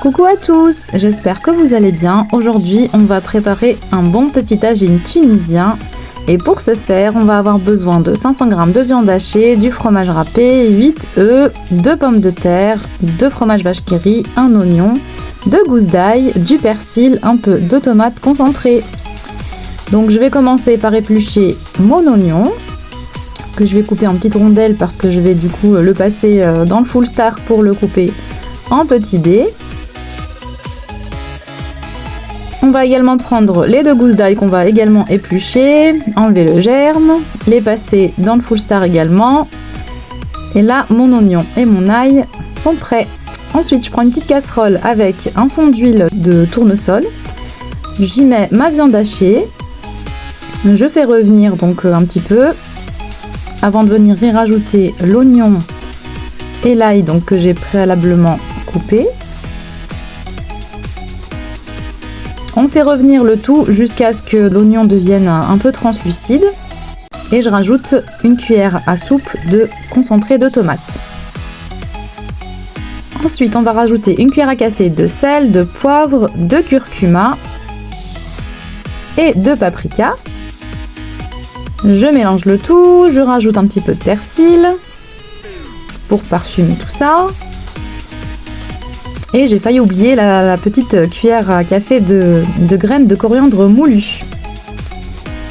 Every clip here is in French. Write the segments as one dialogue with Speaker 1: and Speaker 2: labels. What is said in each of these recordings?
Speaker 1: Coucou à tous, j'espère que vous allez bien. Aujourd'hui, on va préparer un bon petit tagine tunisien. Et pour ce faire, on va avoir besoin de 500 g de viande hachée, du fromage râpé, 8 œufs, 2 pommes de terre, 2 fromages vache qui rit, un oignon, 2 gousses d'ail, du persil, un peu de tomate concentrée. Donc je vais commencer par éplucher mon oignon, que je vais couper en petites rondelles parce que je vais du coup le passer dans le Full Star pour le couper en petits dés. On va également prendre les 2 gousses d'ail qu'on va également éplucher, enlever le germe, les passer dans le Full Star également. Et là, mon oignon et mon ail sont prêts. Ensuite, je prends une petite casserole avec un fond d'huile de tournesol. J'y mets ma viande hachée. Je fais revenir donc un petit peu avant de venir y rajouter l'oignon et l'ail donc que j'ai préalablement coupé. On fait revenir le tout jusqu'à ce que l'oignon devienne un peu translucide et je rajoute une cuillère à soupe de concentré de tomate. Ensuite, on va rajouter une cuillère à café de sel, de poivre, de curcuma et de paprika. Je mélange le tout, je rajoute un petit peu de persil pour parfumer tout ça. Et j'ai failli oublier la petite cuillère à café de graines de coriandre moulu.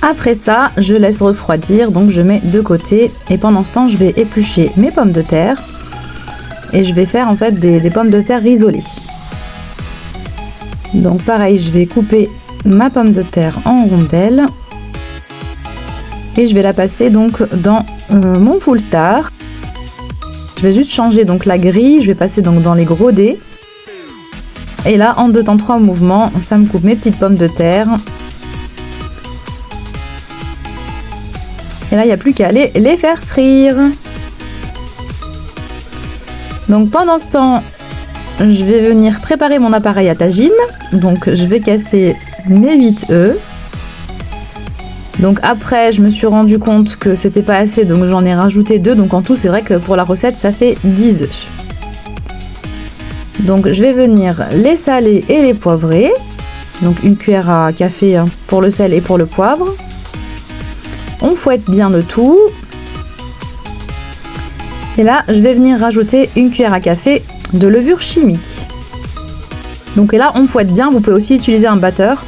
Speaker 1: Après ça, je laisse refroidir, donc je mets de côté. Et pendant ce temps, je vais éplucher mes pommes de terre. Et je vais faire en fait des pommes de terre risolées. Donc pareil, je vais couper ma pomme de terre en rondelles. Et je vais la passer donc dans mon Full Star. Je vais juste changer donc la grille, je vais passer donc dans les gros dés. Et là, en 2 temps 3 mouvements, ça me coupe mes petites pommes de terre. Et là, il n'y a plus qu'à les faire frire. Donc pendant ce temps, je vais venir préparer mon appareil à tagine. Donc je vais casser mes 8 œufs. Donc après, je me suis rendu compte que c'était pas assez, donc j'en ai rajouté 2. Donc en tout, c'est vrai que pour la recette, ça fait 10 œufs. Donc je vais venir les saler et les poivrer. Donc une cuillère à café pour le sel et pour le poivre. On fouette bien le tout. Et là, je vais venir rajouter une cuillère à café de levure chimique. Donc et là, on fouette bien. Vous pouvez aussi utiliser un batteur.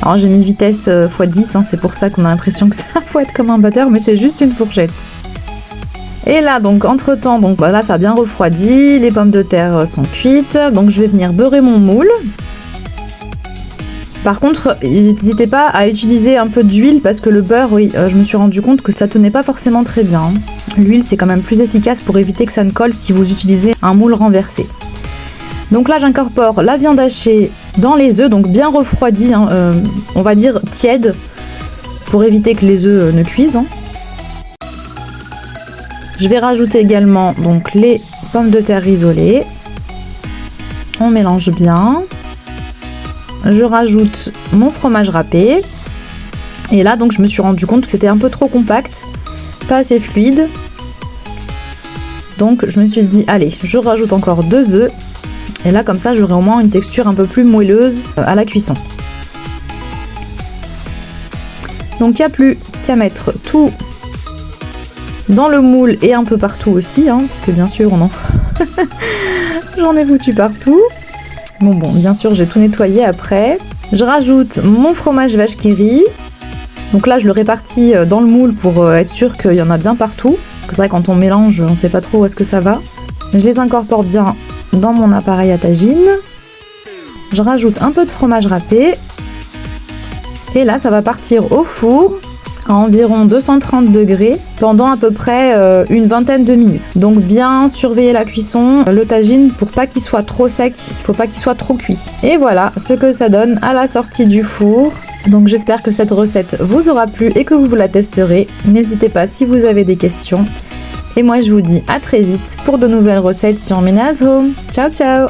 Speaker 1: Alors j'ai mis une vitesse x10, c'est pour ça qu'on a l'impression que ça fouette comme un batteur, mais c'est juste une fourchette. Et là, donc entre temps, donc voilà, ça a bien refroidi, les pommes de terre sont cuites, donc je vais venir beurrer mon moule. Par contre, n'hésitez pas à utiliser un peu d'huile parce que le beurre, oui, je me suis rendu compte que ça tenait pas forcément très bien. L'huile, c'est quand même plus efficace pour éviter que ça ne colle si vous utilisez un moule renversé. Donc là, j'incorpore la viande hachée dans les œufs, donc bien refroidie, on va dire tiède, pour éviter que les œufs ne cuisent. Je vais rajouter également donc les pommes de terre isolées. On mélange bien. Je rajoute mon fromage râpé. Et là, donc, je me suis rendu compte que c'était un peu trop compact, pas assez fluide. Donc, je me suis dit, allez, je rajoute encore 2 œufs. Et là, comme ça, j'aurai au moins une texture un peu plus moelleuse à la cuisson. Donc, il n'y a plus qu'à mettre tout dans le moule et un peu partout aussi, parce que bien sûr, j'en ai foutu partout. Bon, bien sûr, j'ai tout nettoyé après. Je rajoute mon fromage vache qui rit. Donc là, je le répartis dans le moule pour être sûr qu'il y en a bien partout. C'est vrai, quand on mélange, on ne sait pas trop où est-ce que ça va. Je les incorpore bien dans mon appareil à tagine. Je rajoute un peu de fromage râpé. Et là, ça va partir au four à environ 230 degrés pendant à peu près une vingtaine de minutes. Donc bien surveiller la cuisson, le tagine, pour pas qu'il soit trop sec, il faut pas qu'il soit trop cuit. Et voilà ce que ça donne à la sortie du four. Donc j'espère que cette recette vous aura plu et que vous la testerez. N'hésitez pas si vous avez des questions. Et moi je vous dis à très vite pour de nouvelles recettes sur Mena's Home. Ciao ciao!